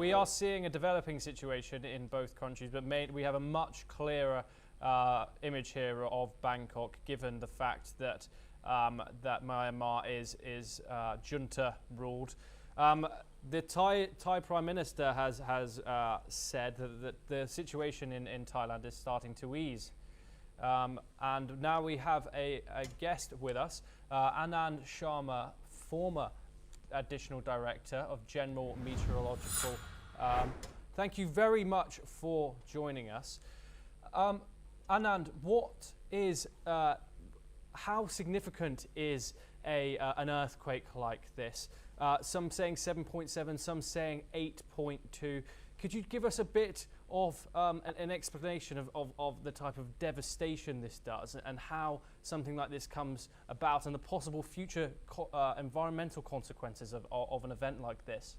We are seeing a developing situation in both countries, but we have a much clearer image here of Bangkok, given the fact that that Myanmar is junta ruled. The Thai Prime Minister has said that the situation in Thailand is starting to ease. And now we have a guest with us, Anand Sharma, former Additional Director of General Meteorological. Thank you very much for joining us. Anand, how significant is an earthquake like this? Some saying 7.7, some saying 8.2. Could you give us a bit of an explanation of the type of devastation this does and how something like this comes about and the possible future environmental consequences of an event like this?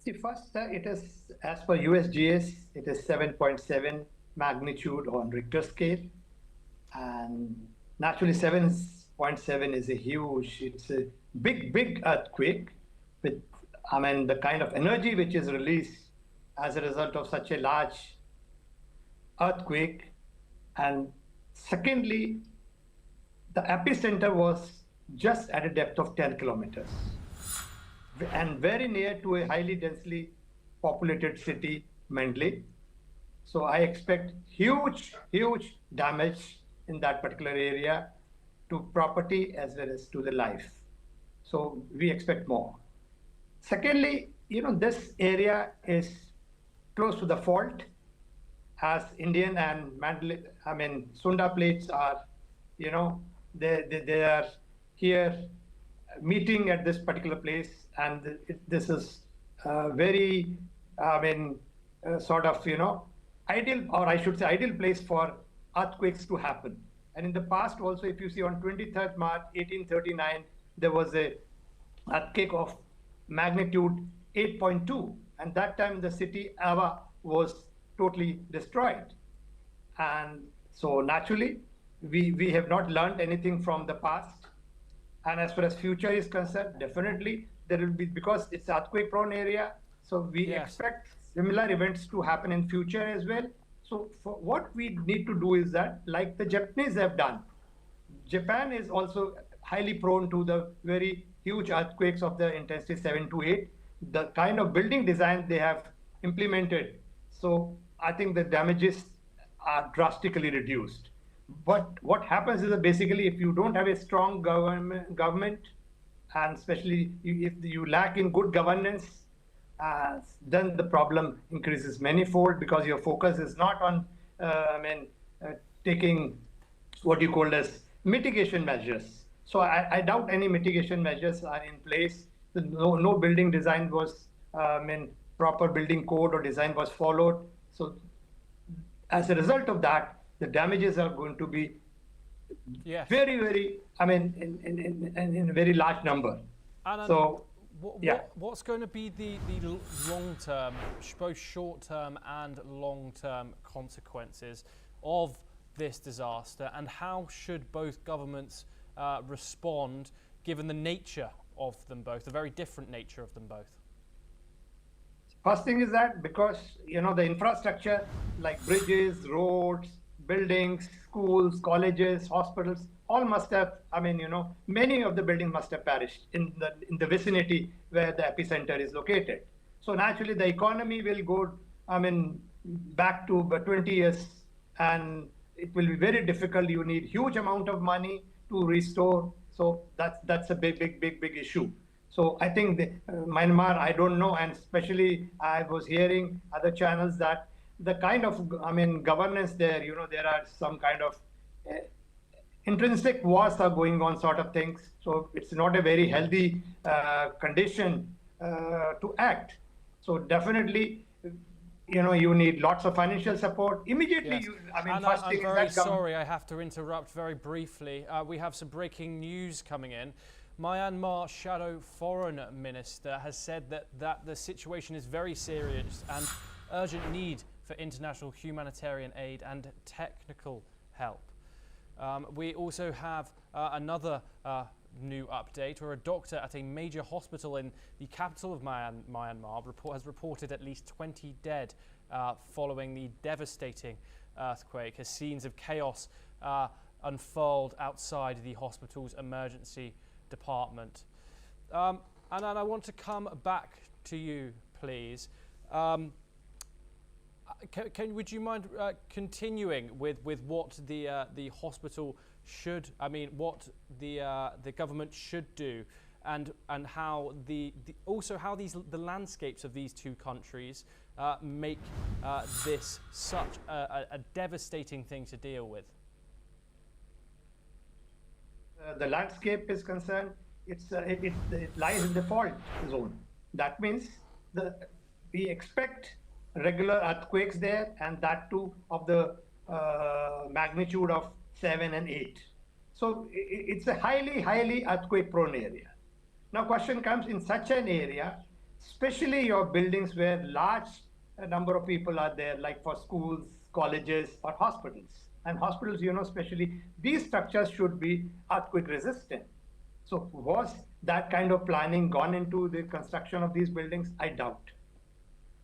See, first, it is, as per USGS, it is 7.7 magnitude on Richter scale. And naturally, 7.7 is it's a big earthquake with, the kind of energy which is released as a result of such a large earthquake. And secondly, the epicenter was just at a depth of 10 kilometers and very near to a highly densely populated city, Mandalay. So I expect huge damage in that particular area to property as well as to the life. So we expect more. Secondly, this area is close to the fault, as Indian and Mandalay, Sunda plates are, they are here meeting at this particular place, and this is very, ideal, or I should say ideal place for earthquakes to happen. And in the past also, if you see on 23rd March 1839, there was a earthquake of magnitude 8.2, and that time the city Ava was totally destroyed. And so naturally, we have not learned anything from the past. And as far as future is concerned, definitely there will be, because it's earthquake prone area, so we expect similar events to happen in future as well. So what we need to do is that, like the Japanese have done, Japan is also highly prone to the very huge earthquakes of the intensity 7 to 8. The kind of building design they have implemented, so I think the damages are drastically reduced. But what happens is that basically, if you don't have a strong government, and especially if you lack in good governance, then the problem increases manifold, because your focus is not on taking what you call as mitigation measures. So I doubt any mitigation measures are in place. No building design was, proper building code or design was followed. So as a result of that, the damages are going to be very, in a very large number. So what's going to be the long-term, both short-term and long-term consequences of this disaster, and how should both governments respond, given the nature of them both, the very different nature of them both? First thing is that, because the infrastructure like bridges, roads, buildings, schools, colleges, hospitals, all must have, many of the buildings must have perished in the vicinity where the epicenter is located. So naturally the economy will go, back to 20 years, and it will be very difficult. You need huge amount of money to restore. So that's a big issue. So I think Myanmar, I don't know, and especially I was hearing other channels that the kind of, governance there, there are some kind of intrinsic wars are going on, sort of things. So it's not a very healthy condition to act. So definitely, you need lots of financial support immediately. Yes. First thing I'm very sorry, I have to interrupt very briefly. We have some breaking news coming in. Myanmar Shadow Foreign Minister has said that the situation is very serious and urgent need for international humanitarian aid and technical help. We also have another new update, where a doctor at a major hospital in the capital of Myanmar has reported at least 20 dead following the devastating earthquake, as scenes of chaos unfold outside the hospital's emergency department. And I want to come back to you, please. Would you mind continuing with what the hospital should, what the government should do, and how also how the landscapes of these two countries make this such a devastating thing to deal with? The landscape is concerned, it lies in the fault zone. That means we expect regular earthquakes there, and that too of the magnitude of 7 and 8. So it's a highly earthquake prone area. Now question comes, in such an area, especially your buildings where large number of people are there, like for schools, colleges, or hospitals. And hospitals, especially these structures should be earthquake resistant. So was that kind of planning gone into the construction of these buildings? I doubt.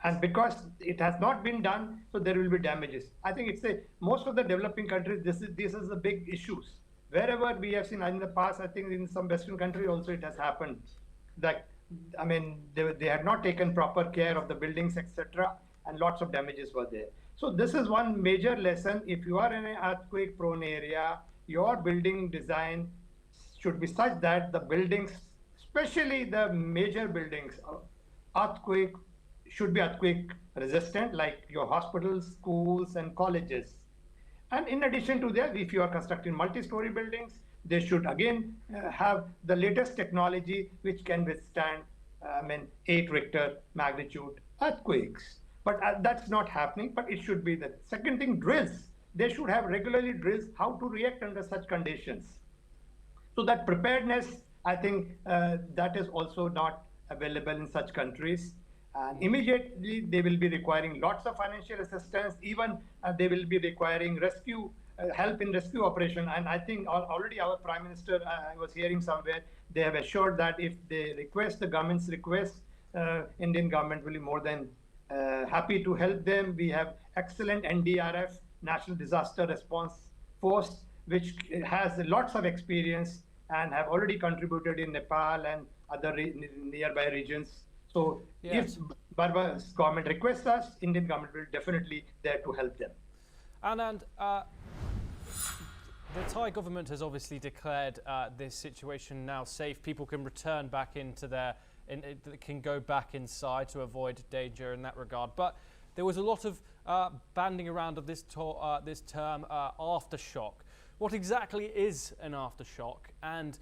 And because it has not been done, so there will be damages. I think most of the developing countries, this is the big issues. Wherever we have seen in the past, I think in some Western country also it has happened. That, they had not taken proper care of the buildings, etc., and lots of damages were there. So this is one major lesson. If you are in an earthquake prone area, your building design should be such that the buildings, especially the major buildings, should be earthquake resistant, like your hospitals, schools, and colleges. And in addition to that, if you are constructing multi-story buildings, they should again have the latest technology which can withstand 8 Richter magnitude earthquakes. But that's not happening, but it should be. The second thing, drills. They should have regularly drills how to react under such conditions. So that preparedness, I think that is also not available in such countries. And immediately they will be requiring lots of financial assistance. Even they will be requiring help in rescue operation. And I think already our Prime Minister, I was hearing somewhere, they have assured that if they request, the government's request, Indian government will be more than happy to help them. We have excellent NDRF, National Disaster Response Force, which has lots of experience and have already contributed in Nepal and other nearby regions. So yes, if Burma's government requests us, Indian government will definitely there to help them. And the Thai government has obviously declared this situation now safe. People can return back into can go back inside to avoid danger in that regard. But there was a lot of banding around of this term aftershock. What exactly is an aftershock, and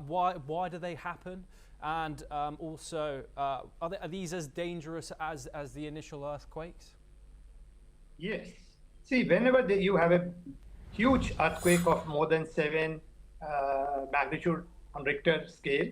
why do they happen? And also, are these as dangerous as the initial earthquakes? Yes. See, whenever you have a huge earthquake of more than 7 magnitude on Richter scale,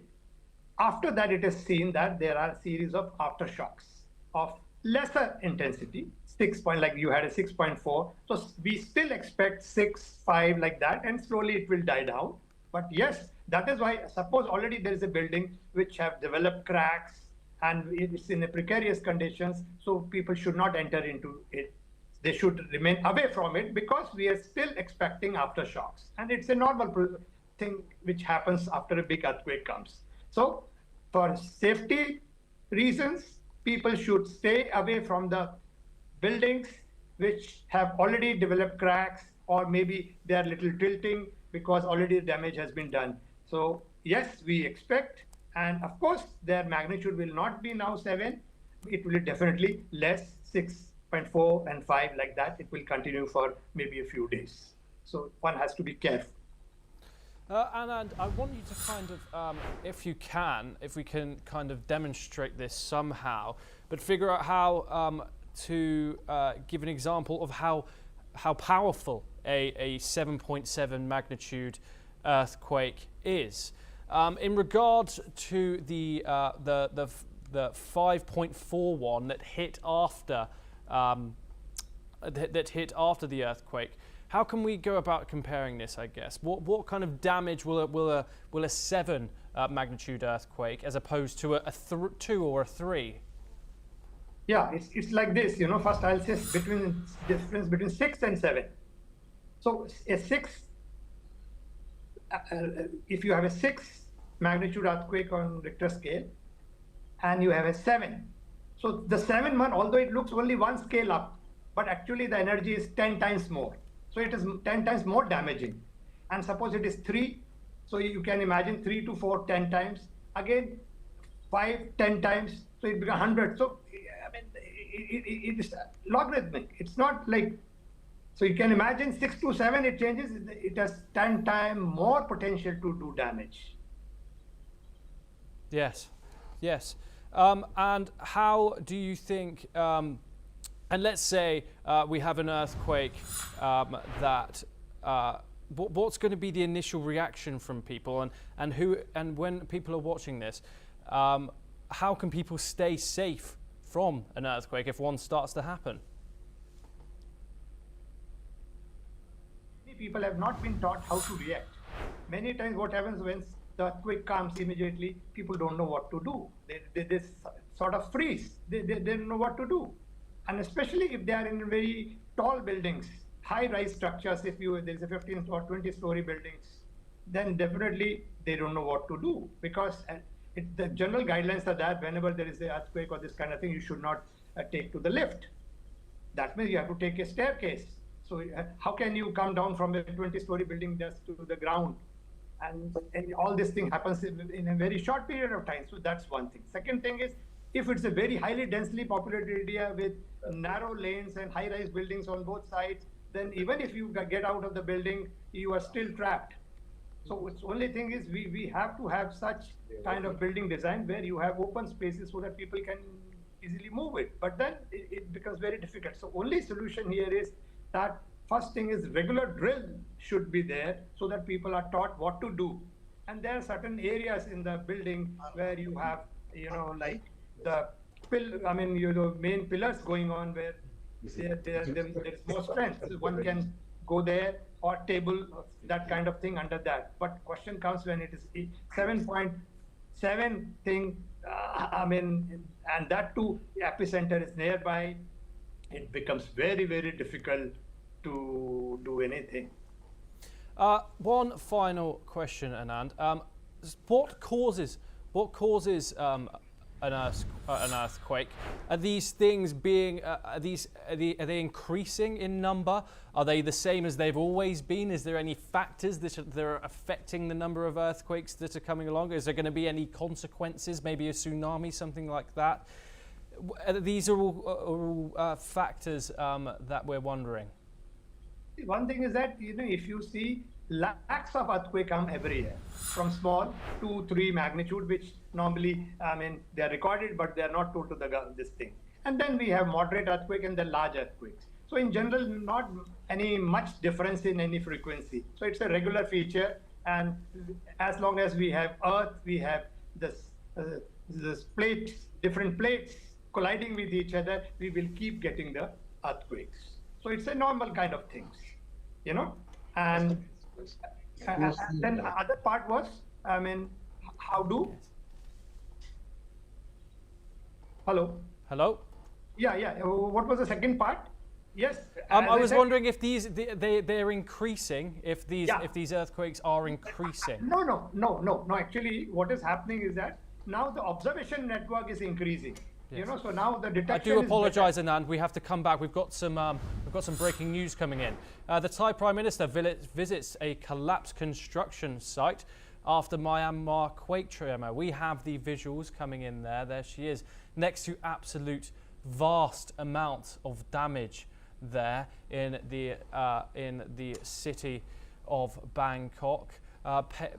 after that it is seen that there are a series of aftershocks of lesser intensity, 6 point, like you had a 6.4. So we still expect 6, 5 like that, and slowly it will die down. But yes, that is why, suppose already there is a building which have developed cracks and it's in a precarious conditions, so people should not enter into it. They should remain away from it, because we are still expecting aftershocks. And it's a normal thing which happens after a big earthquake comes. So for safety reasons, people should stay away from the buildings which have already developed cracks, or maybe they are little tilting because already the damage has been done. So yes, we expect, and of course their magnitude will not be now 7. It will be definitely less, 6.4 and 5 like that. It will continue for maybe a few days. So one has to be careful. And I want you to kind of, if we can kind of demonstrate this somehow, but figure out how to give an example of how powerful a 7.7 magnitude earthquake is. In regard to the 5.41 that hit after the earthquake, How can we go about comparing this? I guess what kind of damage will a 7 magnitude earthquake as opposed to a 2 or a 3? Yeah, it's like this. First I'll say difference between 6 and 7. So a 6, if you have a 6 magnitude earthquake on Richter scale, and you have a 7. So the 7 one, although it looks only one scale up, but actually the energy is 10 times more. So it is 10 times more damaging. And suppose it is 3, so you can imagine 3 to 4, 10 times. Again, 5, 10 times, so it becomes 100. So I mean, it is logarithmic. It's not like, so you can imagine 6 to 7, it changes. It has 10 times more potential to do damage. Yes, yes. And how do you think, and let's say we have an earthquake what's going to be the initial reaction from people, and when people are watching this, how can people stay safe from an earthquake if one starts to happen? Many people have not been taught how to react. Many times what happens when the earthquake comes immediately, people don't know what to do. They sort of freeze. They don't know what to do. And especially if they are in very tall buildings, high-rise structures, if there's a 15 or 20-story buildings, then definitely they don't know what to do, because the general guidelines are that whenever there is an earthquake or this kind of thing, you should not take to the lift. That means you have to take a staircase. So how can you come down from a 20-story building just to the ground? And all this thing happens in a very short period of time. So that's one thing. Second thing is, if it's a very highly densely populated area with narrow lanes and high-rise buildings on both sides, then even if you get out of the building, you are still trapped. So the only thing is we have to have such kind of building design where you have open spaces so that people can easily move it. But then it becomes very difficult. So only solution here is that first thing is regular drill should be there so that people are taught what to do. And there are certain areas in the building where you have, like the main pillars going on where there's more strength. So one can go there, or table, that kind of thing under that. But question comes when it is 7.7 thing, and that too, epicenter is nearby, it becomes very, very difficult to do anything. One final question, Anand. What causes an earthquake? Are these things being are they increasing in number? Are they the same as they've always been? Is there any factors that are affecting the number of earthquakes that are coming along? Is there going to be any consequences, maybe a tsunami, something like that? These are all factors that we're wondering. One thing is that, if you see, lakhs of earthquakes come every year, from small to 3 magnitude, which normally, they are recorded, but they are not told to this thing. And then we have moderate earthquake and the large earthquakes. So in general, not any much difference in any frequency. So it's a regular feature. And as long as we have earth, we have this plates, different plates colliding with each other, we will keep getting the earthquakes. So it's a normal kind of things, and then the other part was, how do? Hello? Yeah. What was the second part? Yes. I was wondering if they're increasing, if these earthquakes are increasing. No. Actually, what is happening is that now the observation network is increasing. Yes. So now the detection. I do apologise, Anand. We have to come back. We've got some breaking news coming in. The Thai Prime Minister visits a collapsed construction site after Myanmar quake tremor. We have the visuals coming in there. There she is, next to absolute vast amounts of damage there in the city of Bangkok.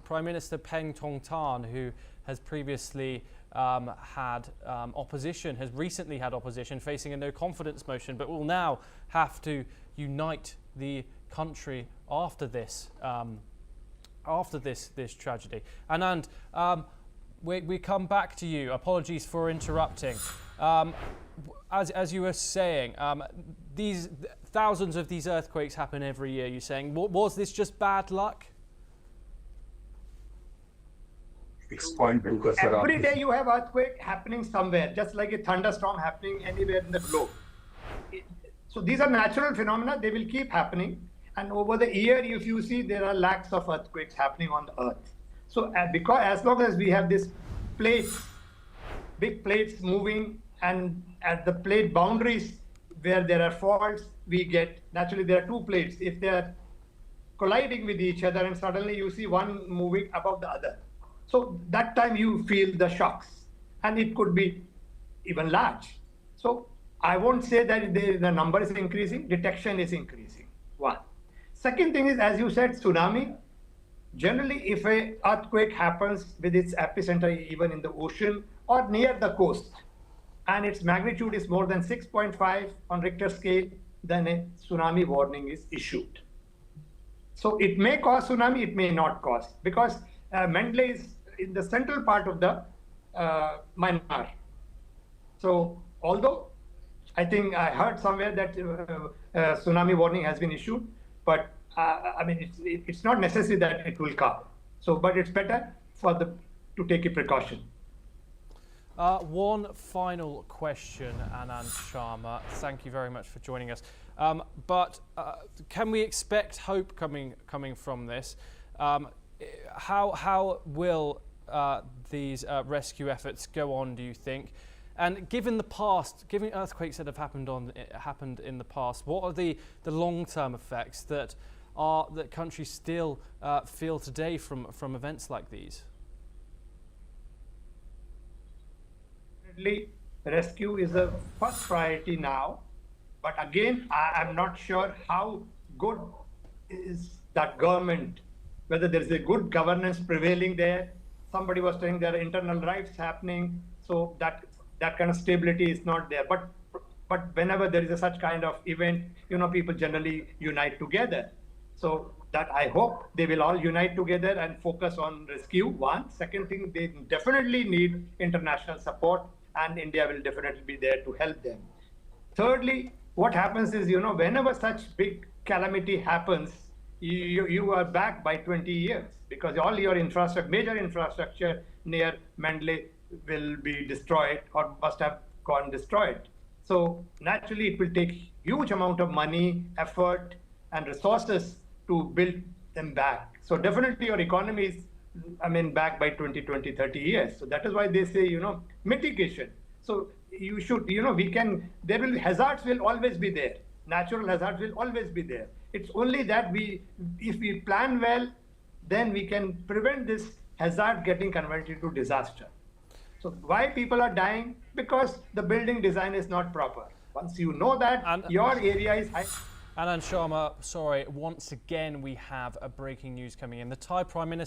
Prime Minister Peng Tongtan, who has previously had opposition, has recently had opposition facing a no confidence motion, but will now have to unite the country after this tragedy. Anand, we come back to you. Apologies for interrupting. As you were saying, thousands of these earthquakes happen every year, you're saying. Was this just bad luck? Every day you have earthquake happening somewhere, just like a thunderstorm happening anywhere in the globe. So these are natural phenomena, they will keep happening. And over the year, if you see, there are lakhs of earthquakes happening on the earth. So because as long as we have this plates, big plates moving, and at the plate boundaries where there are faults, we get, naturally there are two plates. If they are colliding with each other and suddenly you see one moving above the other. So that time you feel the shocks, and it could be even large. So I won't say that the number is increasing, detection is increasing, one. Second thing is, as you said, tsunami. Generally, if an earthquake happens with its epicenter even in the ocean or near the coast, and its magnitude is more than 6.5 on Richter scale, then a tsunami warning is issued. So it may cause tsunami, it may not cause, because Mandalay is in the central part of the Myanmar. So although I think I heard somewhere that tsunami warning has been issued, but I mean, it's not necessary that it will come. So, but it's better for to take a precaution. One final question, Anand Sharma. Thank you very much for joining us. But can we expect hope coming from this? How will these rescue efforts go on, do you think? And given the past, given earthquakes that have happened in the past, what are the long-term effects that countries still feel today from events like these? Rescue is the first priority now, but again, I'm not sure how good is that government, whether there is a good governance prevailing there. Somebody was saying there are internal riots happening, so that kind of stability is not there. But whenever there is such kind of event, people generally unite together. So that I hope they will all unite together and focus on rescue, one. Second thing, they definitely need international support, and India will definitely be there to help them. Thirdly, what happens is, whenever such big calamity happens, you are back by 20 years, because all your major infrastructure near Mandalay will be destroyed or must have gone destroyed. So naturally, it will take huge amount of money, effort, and resources to build them back. So definitely your economy is, back by 20, 30 years. So that is why they say, mitigation. So you should, hazards will always be there. Natural hazards will always be there. It's only that if we plan well, then we can prevent this hazard getting converted to disaster. So why people are dying? Because the building design is not proper. Once you know that, your area is high. Anand Sharma, sorry, once again we have a breaking news coming in. The Thai Prime Minister